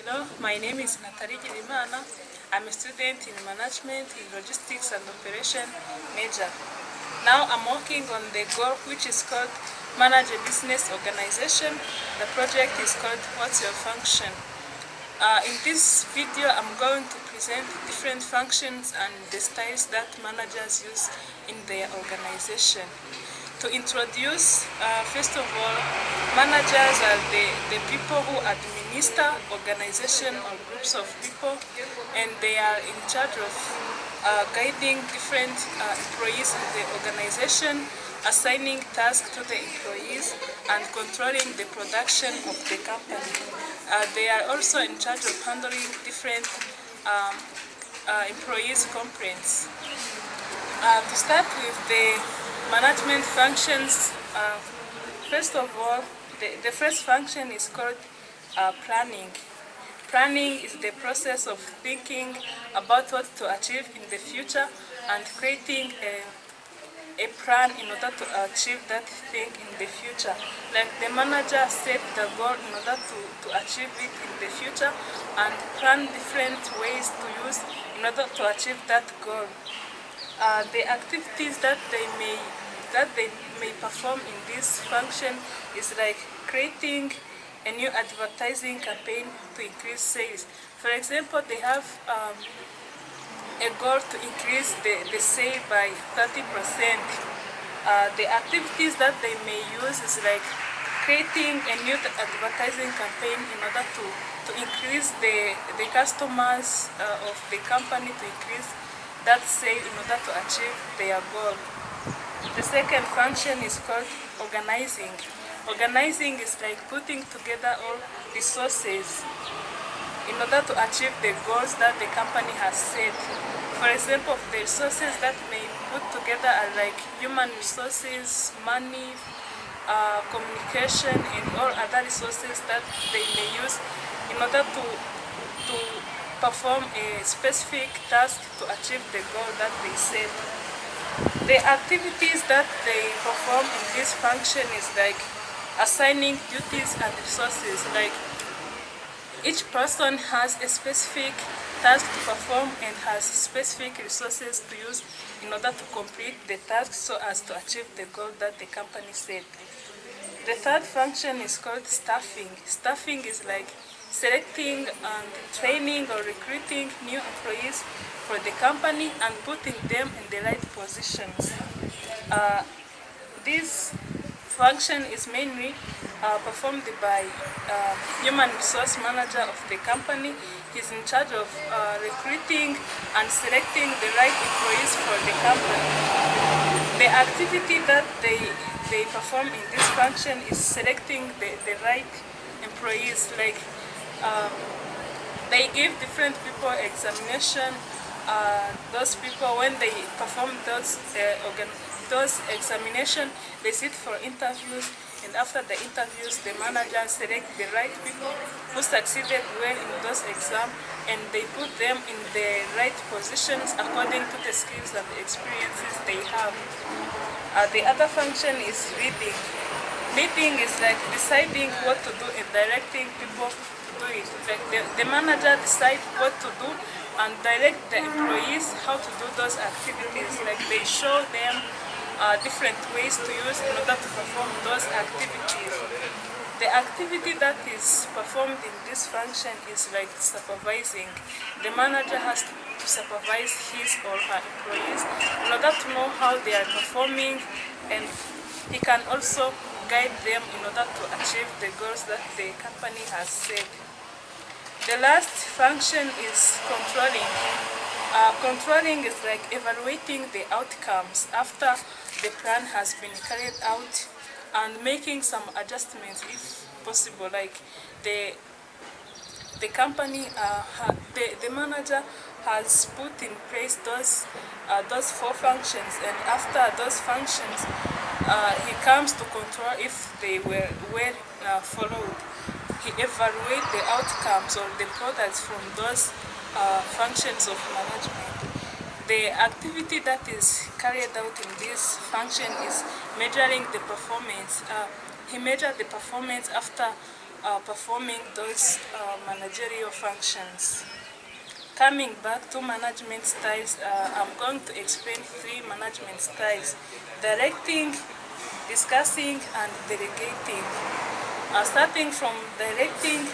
Hello, my name is Natalie Girimana. I'm a student in management in logistics and operation major. Now I'm working on the goal which is called Manage a Business Organization. The project is called What's Your Function? In this video I'm going to present different functions and the styles that managers use in their organization. To introduce, first of all, managers are the people who administer organization or groups of people, and they are in charge of guiding different employees in the organization, assigning tasks to the employees, and controlling the production of the company. They are also in charge of handling different employees' complaints. To start with the management functions, first of all, the first function is called planning. Planning is the process of thinking about what to achieve in the future and creating a plan in order to achieve that thing in the future. Like the manager set the goal in order to achieve it in the future and plan different ways to use in order to achieve that goal. The activities that they may perform in this function is like creating a new advertising campaign to increase sales. For example, they have a goal to increase the sale by 30%. The activities that they may use is like creating a new advertising campaign in order to increase the customers of the company, to increase that sale in order to achieve their goal. The second function is called organizing. Organizing is like putting together all resources in order to achieve the goals that the company has set. For example, the resources that may put together are like human resources, money, communication, and all other resources that they may use in order to perform a specific task to achieve the goal that they set. The activities that they perform in this function is like assigning duties and resources. Like each person has a specific task to perform and has specific resources to use in order to complete the task so as to achieve the goal that the company set. The third function is called staffing. Staffing is like selecting and training or recruiting new employees for the company and putting them in the right positions. This function is mainly performed by human resource manager of the company. He's in charge of recruiting and selecting the right employees for the company. The activity that they perform in this function is selecting the right employees. Like they give different people examination. Those people, when they perform those examination, they sit for interviews, and after the interviews, the manager select the right people who succeeded well in those exams, and they put them in the right positions according to the skills and the experiences they have. The other function is leading. Leading is like deciding what to do and directing people to do it. Like the manager decides what to do and direct the employees how to do those activities. Like they show them different ways to use in order to perform those activities. The activity that is performed in this function is like supervising. The manager has to supervise his or her employees in order to know how they are performing, and he can also guide them in order to achieve the goals that the company has set. The last function is controlling. Controlling is like evaluating the outcomes after the plan has been carried out and making some adjustments if possible. Like the company, the manager has put in place those four functions, and after those functions, he comes to control if they were well followed. He evaluates the outcomes or the products from those functions of management. The activity that is carried out in this function is measuring the performance. He measured the performance after performing those managerial functions. Coming back to management styles, I'm going to explain 3 management styles: directing, discussing, and delegating. Starting from directing,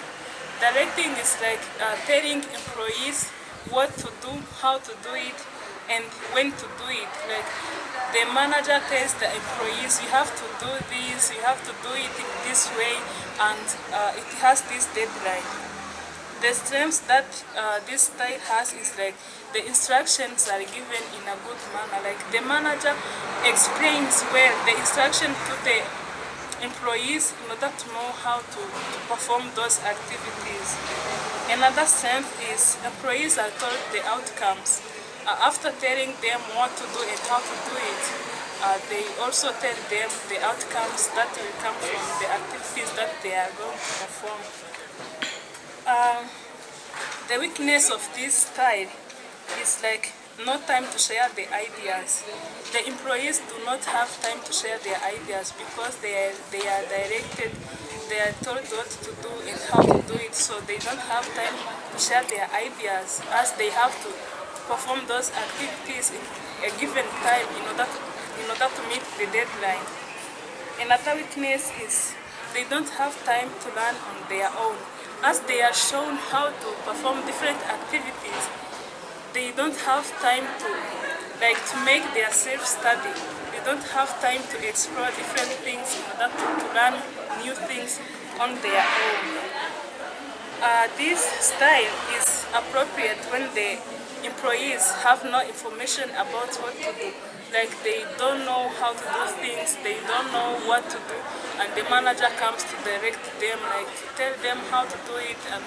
directing is like telling employees what to do, how to do it, and when to do it. Like the manager tells the employees, you have to do this, you have to do it in this way, and it has this deadline. The strengths that this style has is like the instructions are given in a good manner. Like the manager explains well the instruction to the employees in order to know how to perform those activities. Another strength is employees are told the outcomes. After telling them what to do and how to do it, they also tell them the outcomes that will come from the activities that they are going to perform. The weakness of this style is like no time to share the ideas. The employees do not have time to share their ideas because they are directed, they are told what to do and how to do it, so they don't have time to share their ideas, as they have to perform those activities in a given time in order to meet the deadline. Another weakness is they don't have time to learn on their own. As they are shown how to perform different activities, they don't have time to make their self-study. They don't have time to explore different things in order to learn new things on their own. This style is appropriate when the employees have no information about what to do. Like they don't know how to do things, they don't know what to do, and the manager comes to direct them, like tell them how to do it and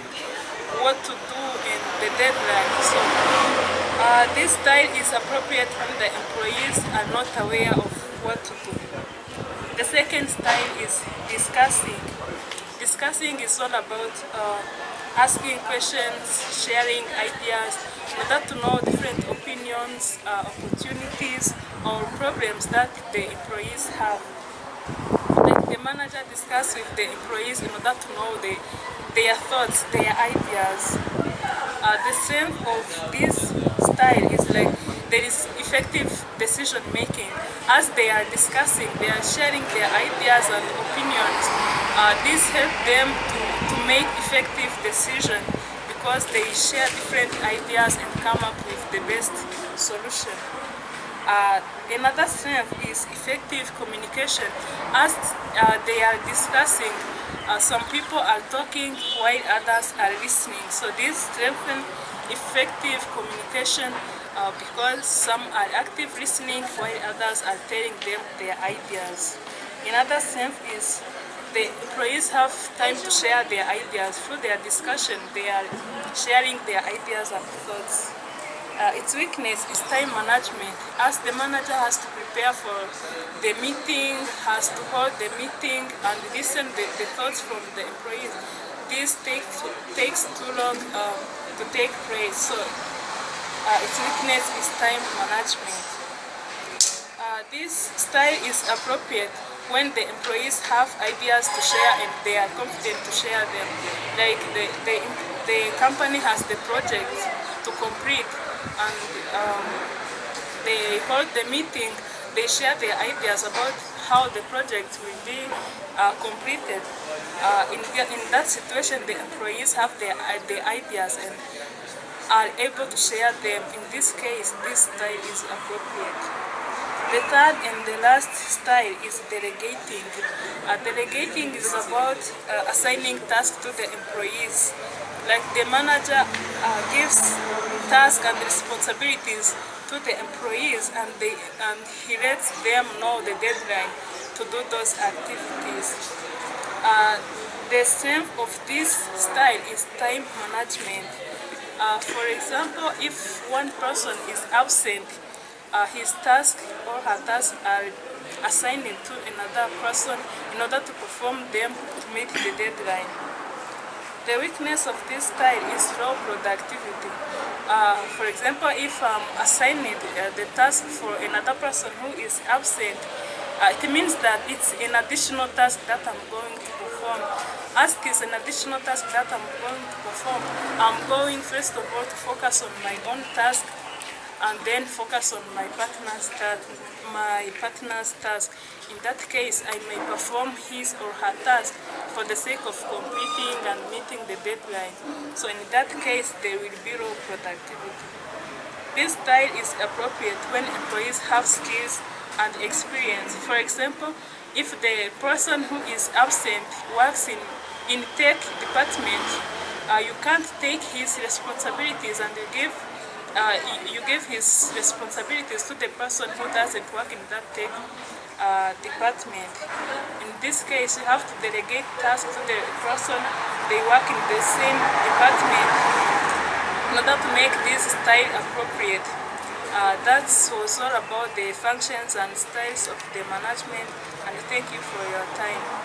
what to do in the deadline. So this style is appropriate when the employees are not aware of what to do. The second style is discussing. Discussing is all about asking questions, sharing ideas, in order to know different opinions, opportunities, or problems that the employees have. Like the manager discusses with the employees in order to know their thoughts, their ideas. The strength of this style is like there is effective decision making. As they are discussing, they are sharing their ideas and opinions. This helps them to make effective decision because they share different ideas and come up with the best solution. Another strength is effective communication. As they are discussing, some people are talking while others are listening. So this strengthens effective communication because some are active listening while others are telling them their ideas. Another strength is the employees have time to share their ideas. Through their discussion, they are sharing their ideas and thoughts. Its weakness is time management, as the manager has to prepare for the meeting, has to hold the meeting and listen the thoughts from the employees. This takes too long to take place, so its weakness is time management. This style is appropriate when the employees have ideas to share and they are confident to share them. Like the company has the project to complete and they hold the meeting, they share their ideas about how the project will be completed. In that situation, the employees have their ideas and are able to share them. In this case, this style is appropriate. The third and the last style is delegating. Delegating is about assigning tasks to the employees. Like the manager gives tasks and responsibilities to the employees, and he lets them know the deadline to do those activities. The strength of this style is time management. For example, if one person is absent, his task or her task are assigned to another person in order to perform them to meet the deadline. The weakness of this style is low productivity. For example, if I'm assigning the task for another person who is absent, it means that it's an additional task that I'm going to perform. As it is an additional task that I'm going to perform, I'm going first of all to focus on my own task and then focus on my partner's task. In that case, I may perform his or her task for the sake of completing and meeting the deadline. So in that case, there will be low productivity. This style is appropriate when employees have skills and experience. For example, if the person who is absent works in tech department, you can't take his responsibilities and you give his responsibilities to the person who doesn't work in that tech department. In this case, you have to delegate tasks to the person they work in the same department in order to make this style appropriate. That was all about the functions and styles of the management, and thank you for your time.